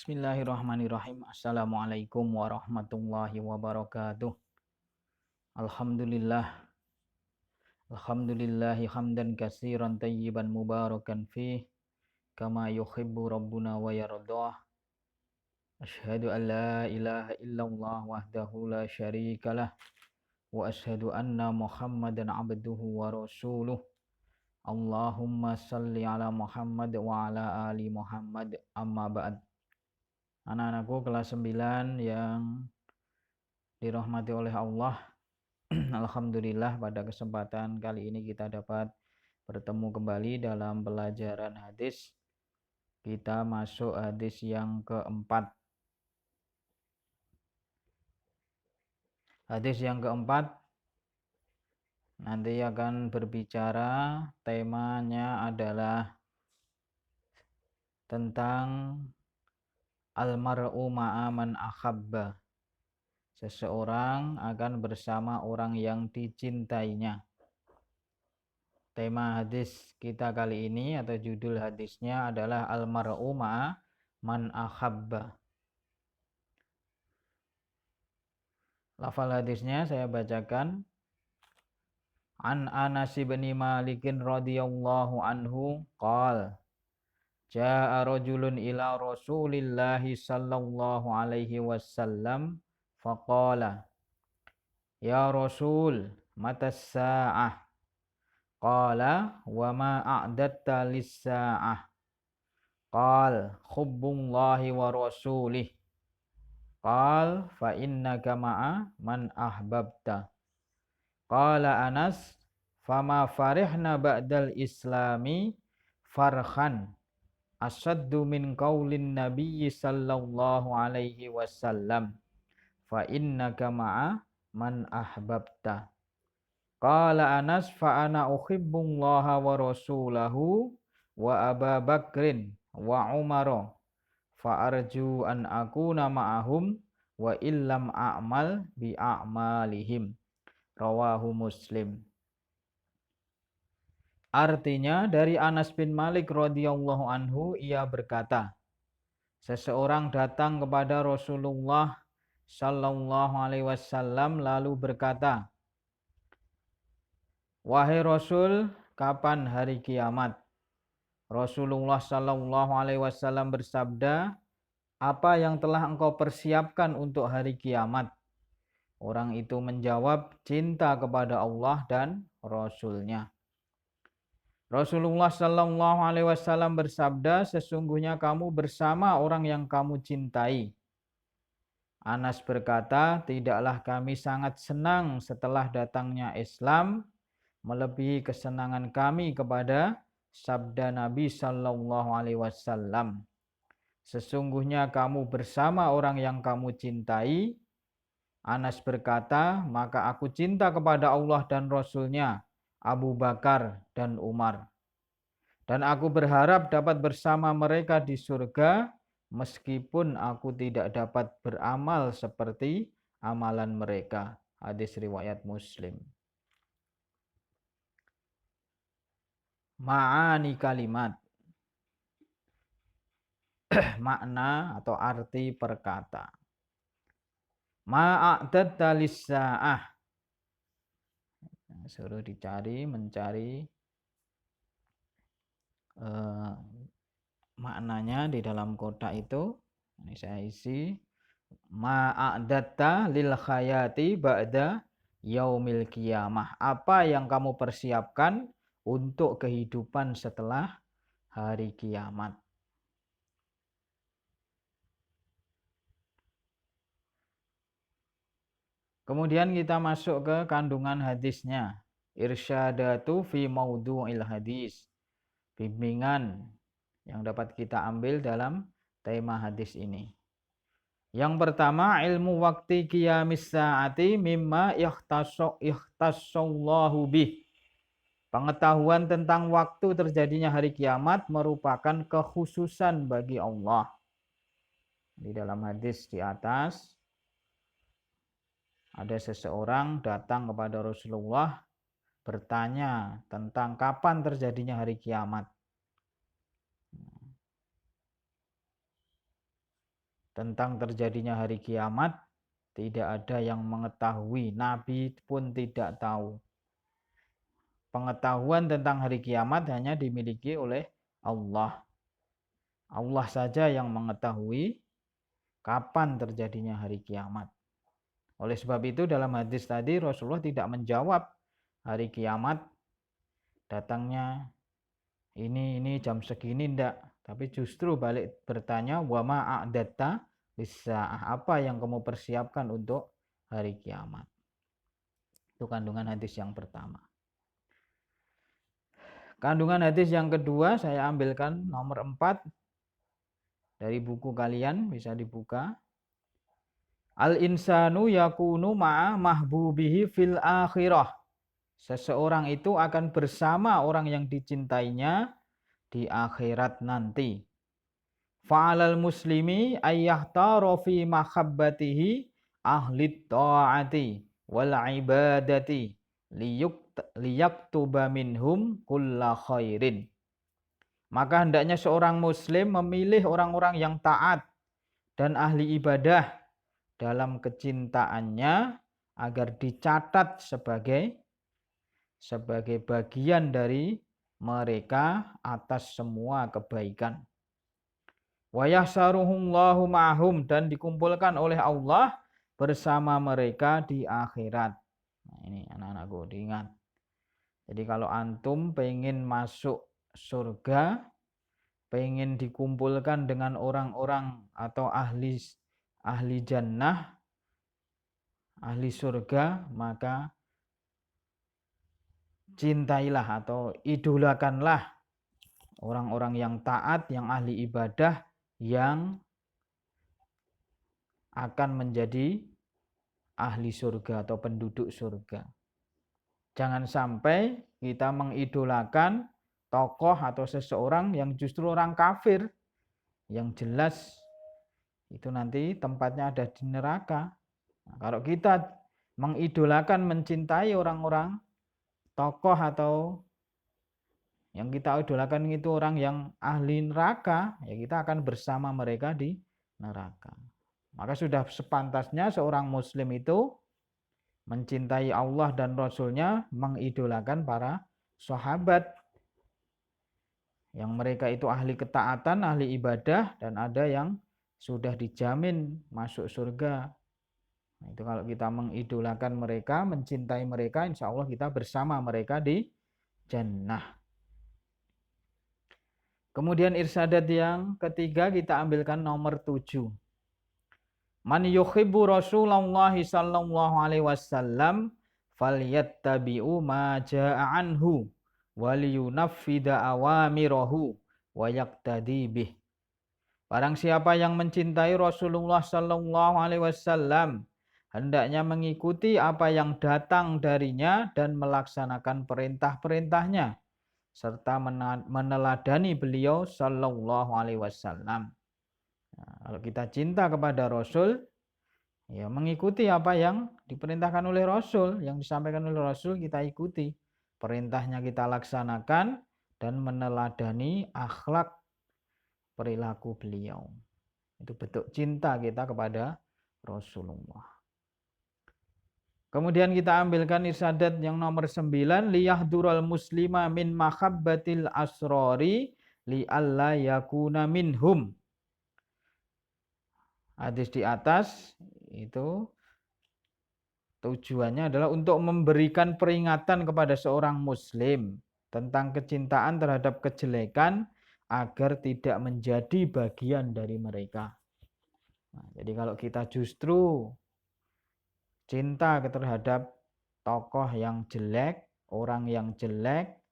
Bismillahirrahmanirrahim. Assalamualaikum warahmatullahi wabarakatuh. Alhamdulillah. Alhamdulillahi hamdan katsiran tayyiban mubarakan fih kama yuhibbu rabbuna wa yardah. Asyhadu an la ilaha illallah wahdahu la syarikalah wa asyhadu anna Muhammadan abduhu wa rasuluh. Allahumma salli ala Muhammad wa ala ali Muhammad amma ba'd. Anak-anakku kelas 9 yang dirahmati oleh Allah. Alhamdulillah pada kesempatan kali ini kita dapat bertemu kembali dalam pelajaran hadis. Kita masuk hadis yang keempat. Hadis yang keempat nanti akan berbicara, temanya adalah tentang almar'u ma'a man akhabba. Seseorang akan bersama orang yang dicintainya. Tema hadis kita kali ini atau judul hadisnya adalah almar'u ma'a man akhabba. Lafal hadisnya saya bacakan. An Anas bin Malik radhiyallahu anhu qala jaa rajulun ila Rasulillahi sallallahu alaihi wasallam faqala ya Rasul matas sa'ah. Qala wa ma a'datta lis-sa'ah. Qal hubbullahi wa rasulih. Qal fa innaka ma'a man ahbabta. Qala Anas fama farihna ba'dal islami farhan asaddu min qaulin nabiyyi sallallahu alaihi wasallam fa innaka ma'a man ahbabta. Qala Anas fa ana uhibbullaha wa rasulahu wa Aba Bakrin wa Umar fa arju an akuna ma'ahum wa illam a'mal bi a'malihim. Rawahu Muslim. Artinya dari Anas bin Malik radhiyallahu anhu ia berkata, seseorang datang kepada Rasulullah sallallahu alaihi wasallam lalu berkata, wahai Rasul, kapan hari kiamat? Rasulullah sallallahu alaihi wasallam bersabda, apa yang telah engkau persiapkan untuk hari kiamat? Orang itu menjawab, cinta kepada Allah dan Rasul-Nya. Rasulullah sallallahu alaihi wasallam bersabda, sesungguhnya kamu bersama orang yang kamu cintai. Anas berkata, tidaklah kami sangat senang setelah datangnya Islam melebihi kesenangan kami kepada sabda Nabi sallallahu alaihi wasallam. Sesungguhnya kamu bersama orang yang kamu cintai. Anas berkata, maka aku cinta kepada Allah dan Rasul-Nya, Abu Bakar dan Umar. Dan aku berharap dapat bersama mereka di surga, meskipun aku tidak dapat beramal seperti amalan mereka. Hadis riwayat Muslim. Ma'ani kalimat. Makna atau arti perkata. Ma'a'datta lis-sa'ah. Suruh mencari maknanya di dalam kotak itu. Ini saya isi. Ma'a'datta lil khayati ba'da yaumil qiyamah. Apa yang kamu persiapkan untuk kehidupan setelah hari kiamat? Kemudian kita masuk ke kandungan hadisnya. Irsyadatu fi maudhu'il hadis. Bimbingan yang dapat kita ambil dalam tema hadis ini. Yang pertama, ilmu waqti qiyamis sa'ati mimma ikhtassallahu bih. Pengetahuan tentang waktu terjadinya hari kiamat merupakan kekhususan bagi Allah. Di dalam hadis di atas, ada seseorang datang kepada Rasulullah bertanya tentang kapan terjadinya hari kiamat. tentang terjadinya hari kiamat tidak ada yang mengetahui, Nabi pun tidak tahu. Pengetahuan tentang hari kiamat hanya dimiliki oleh Allah. Allah saja yang mengetahui kapan terjadinya hari kiamat. Oleh sebab itu dalam hadis tadi Rasulullah tidak menjawab hari kiamat datangnya ini jam segini ndak, tapi justru balik bertanya wa ma a'datta lis-saah, apa yang kamu persiapkan untuk hari kiamat. Itu kandungan hadis yang pertama. Kandungan hadis yang kedua saya ambilkan nomor 4 dari buku kalian, bisa dibuka. Al-insanu yakunu ma'a mahbubihi fil akhirah. Seseorang itu akan bersama orang yang dicintainya di akhirat nanti. Fa'alal muslimi ayyahtara fi mahabbatihi ahli ta'ati wal ibadati liyaktuba minhum kulla khairin. Maka hendaknya seorang muslim memilih orang-orang yang taat dan ahli ibadah dalam kecintaannya agar dicatat sebagai bagian dari mereka atas semua kebaikan. Wa yahsaruhumullahu ma'hum, dan dikumpulkan oleh Allah bersama mereka di akhirat. Nah, ini anak-anakku diingat. Jadi kalau antum pengen masuk surga, pengen dikumpulkan dengan orang-orang atau ahli jannah, ahli surga, maka cintailah atau idolakanlah orang-orang yang taat, yang ahli ibadah, yang akan menjadi ahli surga atau penduduk surga. Jangan sampai kita mengidolakan tokoh atau seseorang yang justru orang kafir, yang jelas itu nanti tempatnya ada di neraka. Nah, kalau kita mengidolakan, mencintai orang-orang tokoh atau yang kita idolakan itu orang yang ahli neraka, ya kita akan bersama mereka di neraka. Maka sudah sepantasnya seorang muslim itu mencintai Allah dan Rasul-Nya, mengidolakan para sahabat yang mereka itu ahli ketaatan, ahli ibadah, dan ada yang sudah dijamin masuk surga. Nah, itu kalau kita mengidolakan mereka, mencintai mereka, insya Allah kita bersama mereka di jannah. Kemudian irsadat yang ketiga kita ambilkan nomor 7. Man yuhibbu Rasulullah sallallahu alaihi wasallam falyattabi'u ma jaa'a anhu waliyunaffida awamirahu wa yaqtadi bih. Barang siapa yang mencintai Rasulullah sallallahu alaihi wasallam, hendaknya mengikuti apa yang datang darinya dan melaksanakan perintah-perintahnya serta meneladani beliau sallallahu alaihi wasallam. Nah, kalau kita cinta kepada Rasul, ya mengikuti apa yang diperintahkan oleh Rasul, yang disampaikan oleh Rasul kita ikuti. Perintahnya kita laksanakan dan meneladani akhlak perilaku beliau. Itu bentuk cinta kita kepada Rasulullah. Kemudian kita ambilkan irsadat yang nomor 9, liyahdural muslima min mahabbatil asrori li'alla yakuna minhum. Hadis di atas itu tujuannya adalah untuk memberikan peringatan kepada seorang muslim tentang kecintaan terhadap kejelekan agar tidak menjadi bagian dari mereka. Nah, jadi kalau kita justru cinta terhadap tokoh yang jelek, orang yang jelek,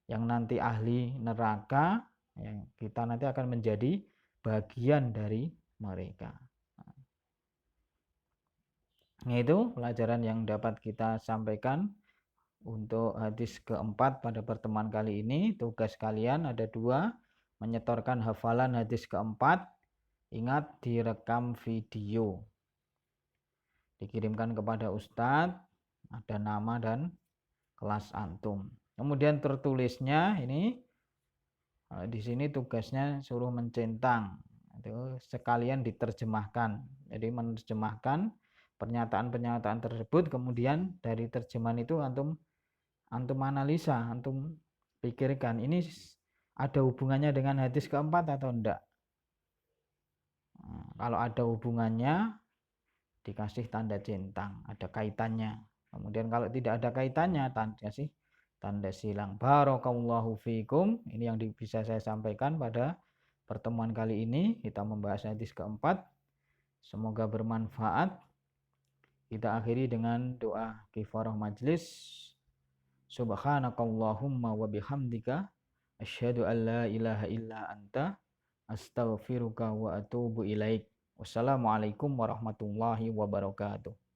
yang nanti ahli neraka, ya, kita nanti akan menjadi bagian dari mereka. Nah, itu pelajaran yang dapat kita sampaikan untuk hadis keempat pada pertemuan kali ini. Tugas kalian ada 2, menyetorkan hafalan hadis keempat. Ingat direkam video, dikirimkan kepada Ustadz, ada nama dan kelas antum. Kemudian tertulisnya ini di sini tugasnya suruh mencentang. Itu sekalian diterjemahkan. Jadi menerjemahkan pernyataan-pernyataan tersebut, kemudian dari terjemahan itu antum analisa, antum pikirkan ini ada hubungannya dengan hadis keempat atau enggak. Nah, kalau ada hubungannya dikasih tanda centang, ada kaitannya. Kemudian kalau tidak ada kaitannya, kasih tanda silang. Barakallahu fikum. Ini yang bisa saya sampaikan pada pertemuan kali ini. Kita membahas hadis keempat. Semoga bermanfaat. Kita akhiri dengan doa kifarah majlis. Subhanakallahumma wa bihamdika asyhadu an la ilaha illa anta astaghfiruka wa atubu ilaik. Wassalamualaikum warahmatullahi wabarakatuh.